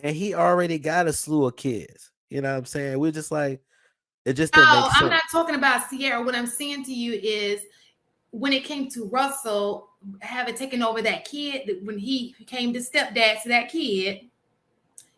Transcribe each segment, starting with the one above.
and he already got a slew of kids. You know what I'm saying? We're just like, it just No, didn't make I'm sense. not talking about Sierra. What I'm saying to you is when it came to Russell having taken over that kid, when he became the stepdad to that kid,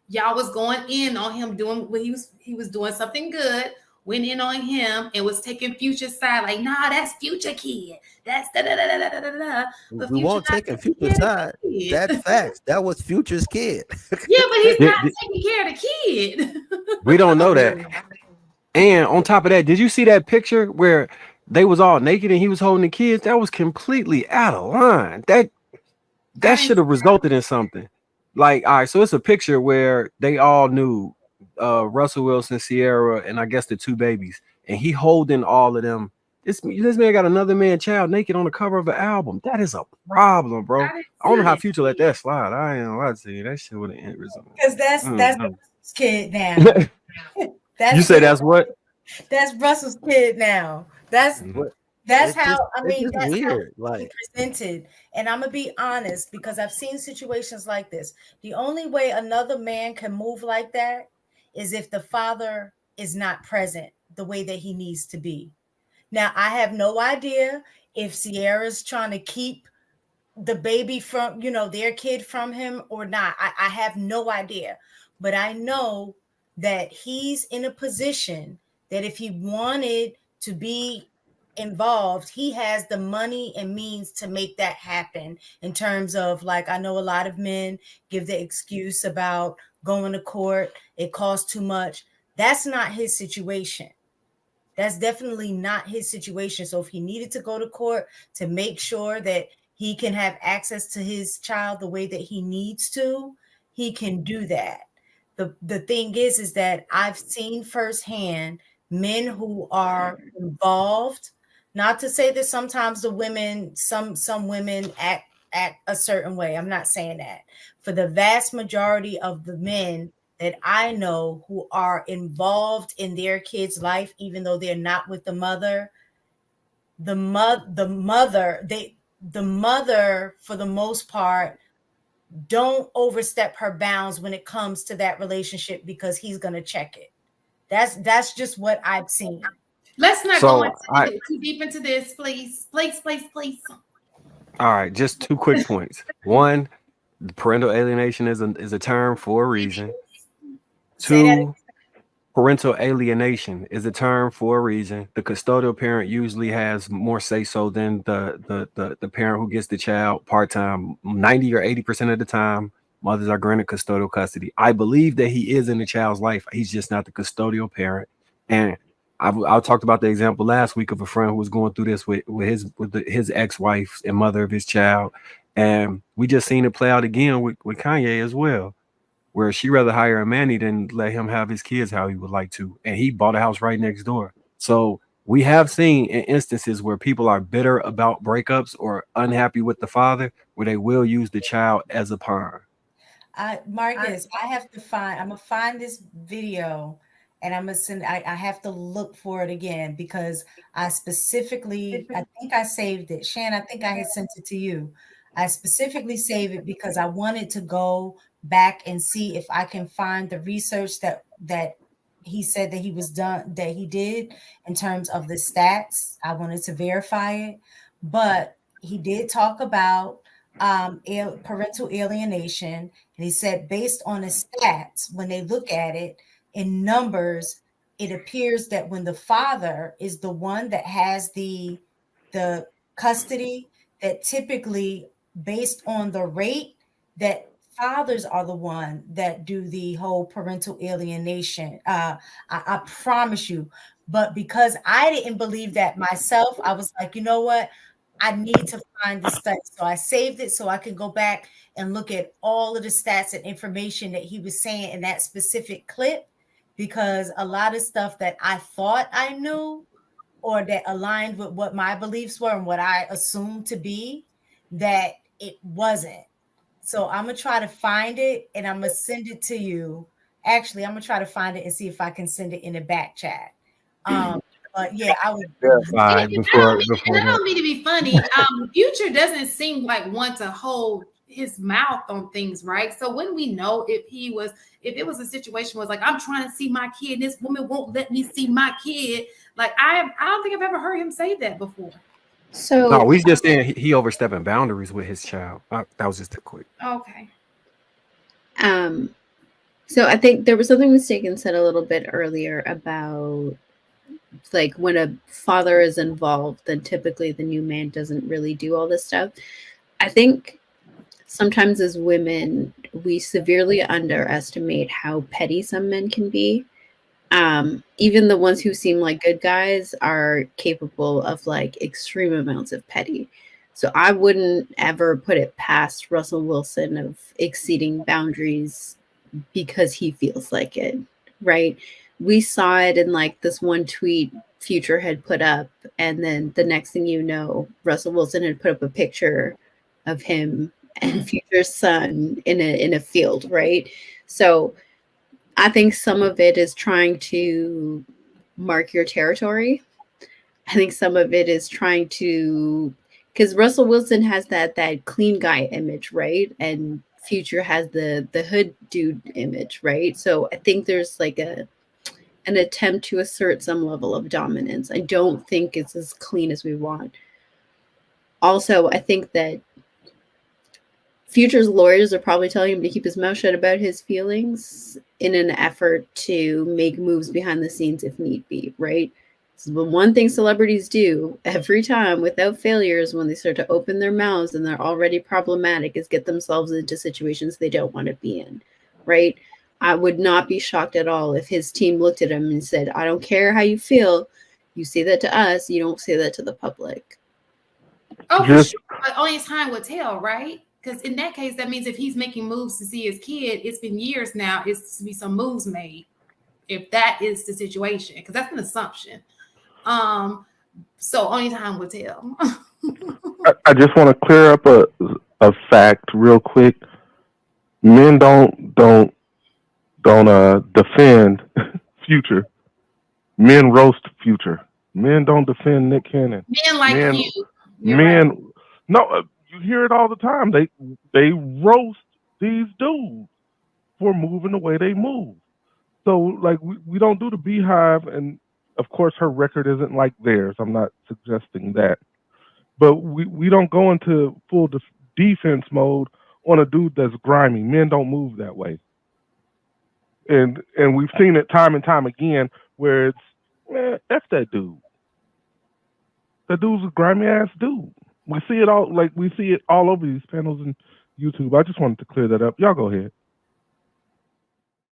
y'all was going in on him doing what he was doing something good. Went in on him and was taking Future's side, like, nah, that's Future kid. That's da da da da da da da. But We Future won't not take a taking Future care of side. the That's kid. facts. That was Future's kid. Yeah, but he's not Did- taking care of the kid. we don't I know that. mean, And on top of that, did you see that picture where they was all naked and he was holding the kids? That was completely out of line. That I didn't. should have resulted in something. Like, all right, so it's a picture where they all knew Russell Wilson, Sierra, and I guess the two babies, and he holding all of them. This man got another man child naked on the cover of an album. That is a problem, bro. I didn't I don't know how see it. Future let that slide. I ain't gonna lie to you. That shit would have ended resulted. Because that's Mm-mm. Russell's kid now. You That's say his. that's what? That's Russell's kid now. That's Mhm. but that's how I it's mean. just That's how weird. he Like, presented. And I'm gonna be honest because I've seen situations like this. The only way another man can move like that is if the father is not present the way that he needs to be. Now I have no idea if Sierra's trying to keep the baby from their kid from him or not. I have no idea, but I know that he's in a position that if he wanted to be involved, he has the money and means to make that happen. In terms of, like, I know a lot of men give the excuse about going to court, it costs too much. That's not his situation. That's definitely not his situation. So if he needed to go to court to make sure that he can have access to his child the way that he needs to, he can do that. The thing is that I've seen firsthand men who are involved. Not to say that sometimes the women, some women act a certain way. I'm not saying that. For the vast majority of the men that I know who are involved in their kid's life, even though they're not with the mother, the mother for the most part don't overstep her bounds when it comes to that relationship because he's going to check it. That's just what I've seen. Let's not go So I into too deep into this, please. Please. all right, just two quick points. One, parental alienation is a term for a reason. Say that. Two, parental alienation is a term for a reason. The custodial parent usually has more say so than the parent who gets the child part time. 90 or 80% of the time, mothers are granted custodial custody. I believe that he is in the child's life. He's just not the custodial parent. And I talked about the example last week of a friend who was going through this with his ex-wife and mother of his child, and we just seen it play out again with Kanye as well, where she rather hire a manny than let him have his kids how he would like to. And he bought a house right next door. So we have seen in instances where people are bitter about breakups or unhappy with the father, where they will use the child as a pawn. Marcus, I'm gonna find this video and I'm gonna send I have to look for it again because I think I saved it. Shan, I think I had sent it to you. I specifically saved it because I wanted to go back and see if I can find the research that he said that he did in terms of the stats. I wanted to verify it, but he did talk about parental alienation, and he said based on the stats, when they look at it in numbers, it appears that when the father is the one that has the custody, that typically based on the rate that fathers are the one that do the whole parental alienation. I promise you. But because I didn't believe that myself, I was like, you know what? I need to find the study. So I saved it so I can go back and look at all of the stats and information that he was saying in that specific clip, because a lot of stuff that I thought I knew or that aligned with what my beliefs were and what I assumed to be, that it wasn't. So I'm gonna try to find it and I'm gonna send it to you. Actually, I'm gonna try to find it and see if I can send it in the back chat. Um, but yeah, I would. Verified And I before don't mean, and before I that. don't mean to be funny. Future doesn't seem like one to hold his mouth on things, right? So when we know if it was a situation was like, I'm trying to see my kid, and this woman won't let me see my kid. Like I don't think I've ever heard him say that before. So No, we just saying he overstepping boundaries with his child. That was just a quick. Okay. So I think there was something Mistaken said a little bit earlier about like when a father is involved, then typically the new man doesn't really do all this stuff. I think sometimes as women, we severely underestimate how petty some men can be. Even the ones who seem like good guys are capable of like extreme amounts of petty. So I wouldn't ever put it past Russell Wilson of exceeding boundaries because he feels like it, right? We saw it in like this one tweet Future had put up, and then the next thing you know, Russell Wilson had put up a picture of him and Future's son in a field, right? So I think some of it is trying to mark your territory. I think some of it is trying to, because Russell Wilson has that clean guy image, right? And Future has the hood dude image, right? So I think there's like an attempt to assert some level of dominance. I don't think it's as clean as we want. Also, I think that Future's lawyers are probably telling him to keep his mouth shut about his feelings in an effort to make moves behind the scenes if need be, right? So the one thing celebrities do every time without failures when they start to open their mouths and they're already problematic is get themselves into situations they don't want to be in, right? I would not be shocked at all if his team looked at him and said, I don't care how you feel. You say that to us. You don't say that to the public. Oh, for sure. But only time will tell, right? Because in that case, that means if he's making moves to see his kid, it's been years now. It's to be some moves made. If that is the situation, because that's an assumption. So only time will tell. I just want to clear up a fact real quick. Men don't defend Future. Men roast Future. Men don't defend Nick Cannon. Men like you. Men, right. No, you hear it all the time. They roast these dudes for moving the way they move. So like we don't do the Beehive, and of course her record isn't like theirs. I'm not suggesting that, but we don't go into full defense mode on a dude that's grimy. Men don't move that way, and we've seen it time and time again where it's F that dude. That dude's a grimy ass dude. We see it all over these panels and YouTube. I just wanted to clear that up. Y'all go ahead.